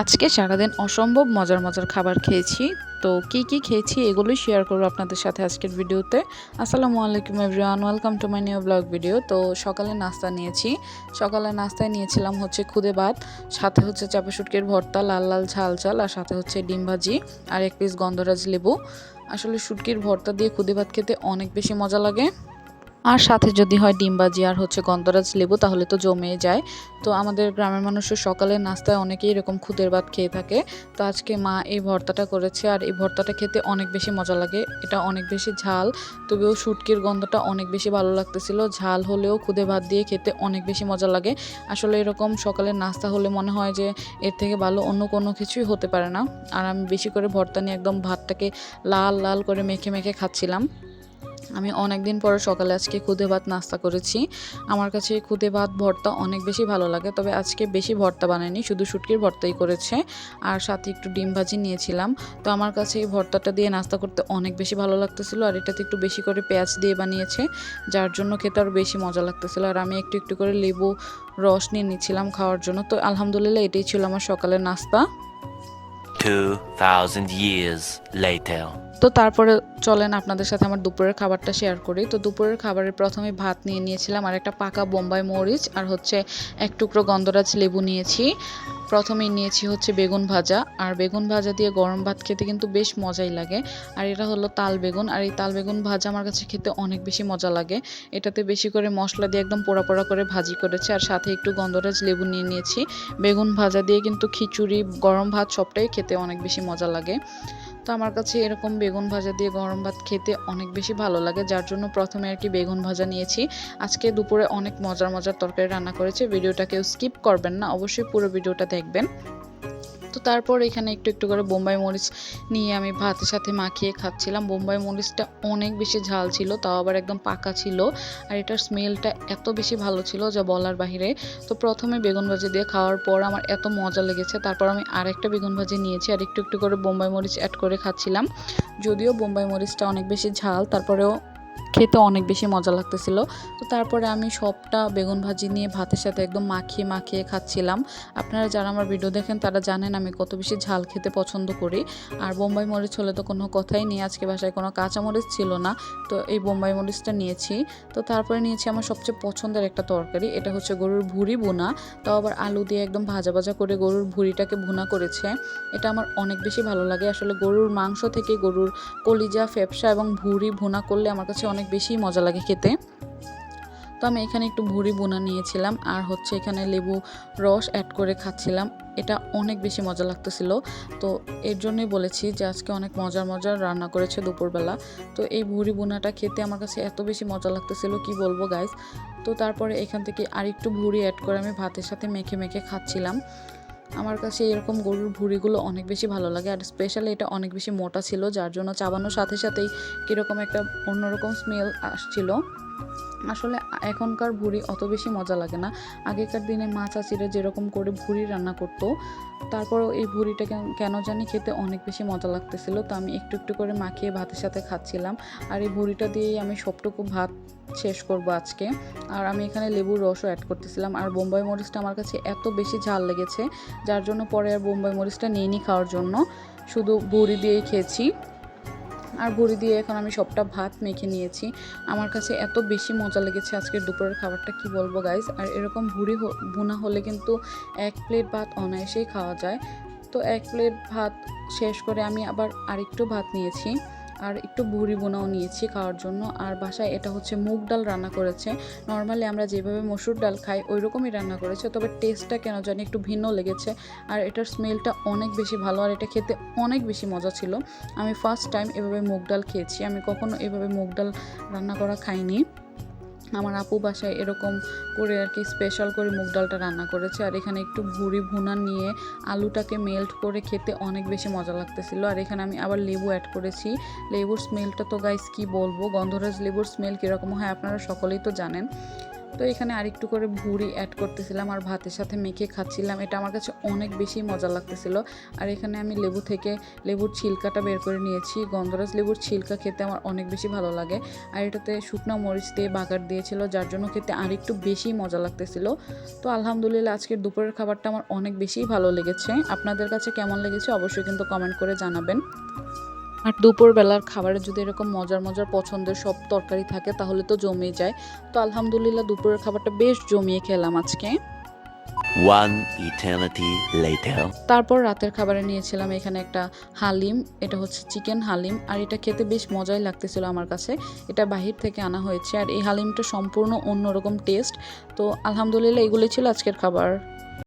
আজকে সারাদিন অসম্ভব মজার মজার খাবার খেয়েছি। তো কি খেয়েছি এগুলোই শেয়ার করব আপনাদের সাথে আজকের ভিডিওতে। আসসালামু আলাইকুম everyone, welcome to my new blog video. তো সকালে নাস্তা নিয়েছি। সকালে নাস্তায় নিয়েছিলাম হচ্ছে খুদে ভাত, সাথে হচ্ছে চাপা শুটকির ভর্তা, লাল লাল ঝাল ঝাল, আর সাথে হচ্ছে ডিম ভাজি আর এক পিস গন্ধরাজ লেবু। আসলে শুটকির ভর্তা দিয়ে খুদে ভাত খেতে অনেক বেশি মজা লাগে। আর সাথে যদি হয় ডিম ভাজি আর হচ্ছে গন্ধরাজ লেবু তাহলে তো জমে যায়। তো আমাদের গ্রামের মানুষের সকালের নাস্তায় অনেকেই এরকম খুদের ভাত খেয়ে থাকে। তো আজকে মা এই ভর্তাটা করেছে আর এই ভর্তাটা খেতে অনেক বেশি মজা লাগে। এটা অনেক বেশি ঝাল, তবেও শুটকির গন্ধটা অনেক বেশি ভালো লাগতেছিল। ঝাল হলেও খুদে ভাত দিয়ে খেতে অনেক বেশি মজা লাগে। আসলে এরকম সকালের নাস্তা হলে মনে হয় যে এর থেকে ভালো অন্য কোনো কিছুই হতে পারে না। আর আমি বেশি করে ভর্তা নিয়ে একদম ভাতটাকে লাল লাল করে মেখে মেখে খাচ্ছিলাম। আমি অনেক দিন পরে সকালে আজকে খুদে ভাত নাস্তা করেছি। আমার কাছে খুদে ভাত ভর্তা অনেক বেশি ভালো লাগে, তবে আজকে বেশি ভর্তা বানাইনি, শুধু শুটকির ভর্তাই করেছে আর সাথে একটু ডিম ভাজি নিয়েছিলাম। তো আমার কাছে এই ভর্তাটা দিয়ে নাস্তা করতে অনেক বেশি ভালো লাগতেছিল, আর এটাতে একটু বেশি করে পেঁয়াজ দিয়ে বানিয়েছে, যার জন্য খেতে আরও বেশি মজা লাগতেছিল। আর আমি একটু একটু করে লেবু রস নিয়ে নিচ্ছিলাম খাওয়ার জন্য। তো আলহামদুলিল্লাহ এটাই ছিল আমার সকালের নাস্তা। 2000 years later. তো তারপরে চলেন আপনাদের সাথে আমার দুপুরের খাবারটা শেয়ার করি। তো দুপুরের খাবারের প্রথমে ভাত নিয়ে নিয়েছিলাম আর একটা পাকা বোম্বাই মরিচ আর হচ্ছে এক টুকরো গন্ধরাজ লেবু নিয়েছি। প্রথমেই নিয়েছি হচ্ছে বেগুন ভাজা, আর বেগুন ভাজা দিয়ে গরম ভাত খেতে কিন্তু বেশ মজাই লাগে। আর এটা হলো তাল বেগুন, আর এই তাল বেগুন ভাজা আমার কাছে খেতে অনেক বেশি মজা লাগে। এটাতে বেশি করে মশলা দিয়ে একদম পোড়া পোড়া করে ভাজি করেছে, আর সাথে একটু গন্ধরাজ লেবু নিয়ে নিয়েছি। বেগুন ভাজা দিয়ে কিন্তু খিচুড়ি, গরম ভাত সবটাই খেতে অনেক বেশি মজা লাগে। তো আমার কাছে এরকম বেগুন ভাজা দিয়ে গরম ভাত খেতে অনেক বেশি ভালো লাগে, যার জন্য প্রথমে আর কি বেগুন ভাজা নিয়েছি। আজকে দুপুরে অনেক মজার মজার তরকারি রান্না করেছে, ভিডিওটা কেউ স্কিপ করবেন না, অবশ্যই পুরো ভিডিওটা দেখবেন। তো তারপর এখানে একটু একটু করে বোম্বাই মরিচ নিয়ে আমি ভাতের সাথে মাখিয়ে খাচ্ছিলাম। বোম্বাই মরিচটা অনেক বেশি ঝাল ছিল, তাও আবার একদম পাকা ছিল, আর এটার স্মেলটা এত বেশি ভালো ছিল যা বলার বাহিরে। তো প্রথমে বেগুন ভাজি দিয়ে খাওয়ার পর আমার এত মজা লেগেছে, তারপর আমি আরেকটা বেগুন ভাজি নিয়েছি আর একটু একটু করে বোম্বাই মরিচ অ্যাড করে খাচ্ছিলাম। যদিও বোম্বাই মরিচটা অনেক বেশি ঝাল, তারপরেও খেতে অনেক বেশি মজা লাগতেছিল। তো তারপরে আমি সবটা বেগুন ভাজি নিয়ে ভাতের সাথে একদম মাখিয়ে মাখিয়ে খাচ্ছিলাম। আপনারা যারা আমার ভিডিও দেখেন তারা জানেন আমি কত বেশি ঝাল খেতে পছন্দ করি। আর বোম্বাই মরিচ হলে তো কোনো কথাই নেই, আজকে বাসায় কোনো কাঁচা মরিচ ছিল না, তো এই বোম্বাই মরিচটা নিয়েছি। তো তারপরে নিয়েছি আমার সবচেয়ে পছন্দের একটা তরকারি, এটা হচ্ছে গরুর ভুঁড়ি ভুনা। তাও আবার আলু দিয়ে একদম ভাজা ভাজা করে গরুর ভুঁড়িটাকে ভুনা করেছে। এটা আমার অনেক বেশি ভালো লাগে। আসলে গরুর মাংস থেকে গরুর কলিজা, ফ্যাপসা এবং ভুঁড়ি ভুনা করলে আমার কাছে অনেক বেশি মজা লাগে খেতে। তো আমি এখানে একটু ভুঁড়ি বোনা নিয়েছিলাম আর হচ্ছে এখানে লেবু রস অ্যাড করে খাচ্ছিলাম। এটা অনেক বেশি মজা লাগতেছিল। তো এর জন্যই বলেছি যে আজকে অনেক মজার মজার রান্না করেছে দুপুরবেলা। তো এই ভুঁড়ি বোনাটা খেতে আমার কাছে এত বেশি মজা লাগতেছিল কি বলবো গাইস। তো তারপরে এখান থেকে আরেকটু ভুঁড়ি অ্যাড করে আমি ভাতের সাথে মেখে মেখে খাচ্ছিলাম। আমার কাছে এরকম গরুর ভুঁড়িগুলো অনেক বেশি ভালো লাগে, আর স্পেশালি এটা অনেক বেশি মোটা ছিল, যার জন্য চাবানোর সাথে সাথেই কীরকম একটা অন্যরকম স্মেল আসছিল। আসলে এখনকার ভুঁড়ি অত বেশি মজা লাগে না। আগেকার দিনে মা চাচিরা যেরকম করে ভুঁড়ি রান্না করতো, তারপরেও এই ভুঁড়িটা কেন জানি খেতে অনেক বেশি মজা লাগতেছিল। তো আমি একটু একটু করে মাখিয়ে ভাতের সাথে খাচ্ছিলাম, আর এই ভুঁড়িটা দিয়েই আমি সবটুকু ভাত শেষ করব আজকে। আর আমি এখানে লেবুর রসও অ্যাড করতেছিলাম। আর বোম্বাই মরিচটা আমার কাছে এত বেশি ঝাল লেগেছে, যার জন্য পরে আর বোম্বাই মরিচটা নিয়ে খাওয়ার জন্য শুধু ভুঁড়ি দিয়েই খেয়েছি। আর ভুঁড়ি দিয়ে এখন আমি সবটা ভাত মেখে নিয়েছি। আমার কাছে এত বেশি মজা লেগেছে আজকের দুপুরের খাবারটা কি বলবো গাইস। আর এরকম ভুঁড়ি ভুনা হলে কিন্তু এক প্লেট ভাত অনায়াসেই খাওয়া যায়। তো এক প্লেট ভাত শেষ করে আমি আবার আরেকটু ভাত নিয়েছি আর একটু ভুঁড়ি বোনাও নিয়েছি খাওয়ার জন্য। আর বাসায় এটা হচ্ছে মুগ ডাল রান্না করেছে। নর্মালি আমরা যেভাবে মসুর ডাল খাই ওই রকমই রান্না করেছে, তবে টেস্টটা কেন জানি একটু ভিন্ন লেগেছে। আর এটার স্মেলটা অনেক বেশি ভালো, আর এটা খেতে অনেক বেশি মজা ছিল। আমি ফার্স্ট টাইম এভাবে মুগ ডাল খেয়েছি, আমি কখনো এভাবে মুগ ডাল রান্না করা খাইনি। আমার আপু বাসায় এরকম করে আর কি স্পেশাল করে মুগ ডালটা রান্না করেছে। আর এখানে একটু ভুঁড়ি ভুনা নিয়ে আলুটাকে মেল্ট করে খেতে অনেক বেশি মজা লাগতেছিল। আর এখানে আমি আবার লেবু অ্যাড করেছি। লেবুর স্মেলটা তো গাইস কি বলবো, গন্ধরাজ লেবুর স্মেল কীরকম হয় আপনারা সকলেই তো জানেন। তো এখানে আরেকটু করে ভুড়ি অ্যাড করতেছিলাম আর ভাতের সাথে মেখে খাচ্ছিলাম। এটা আমার কাছে অনেক বেশি মজা লাগতেছিল। আর এখানে আমি লেবু থেকে লেবুর ছিলকাটা বের করে নিয়েছি। গন্ধরাজ লেবুর ছিলকা খেতে আমার অনেক বেশি ভালো লাগে। আর এটাতে শুকনো মরিচ দিয়ে বাগার দিয়েছিল, যার জন্য খেতে আরেকটু বেশি মজা লাগতেছিল। তো আলহামদুলিল্লাহ আজকের দুপুরের খাবারটা আমার অনেক বেশি ভালো লেগেছে। আপনাদের কাছে কেমন লেগেছে অবশ্যই কিন্তু কমেন্ট করে জানাবেন। আর দুপুরবেলার খাবারে যদি এরকম মজার মজার পছন্দের সব তরকারি থাকে তাহলে তো জমেই যায়। তো আলহামদুলিল্লাহ দুপুরের খাবারটা বেশ জমিয়ে খেলাম আজকে। One eternity later. তারপর রাতের খাবারে নিয়েছিলাম এখানে একটা হালিম। এটা হচ্ছে চিকেন হালিম আর এটা খেতে বেশ মজাই লাগতেছিল আমার কাছে। এটা বাহির থেকে আনা হয়েছে আর এই হালিমটা সম্পূর্ণ অন্যরকম টেস্ট। তো আলহামদুলিল্লাহ এগুলোই ছিল আজকের খাবার।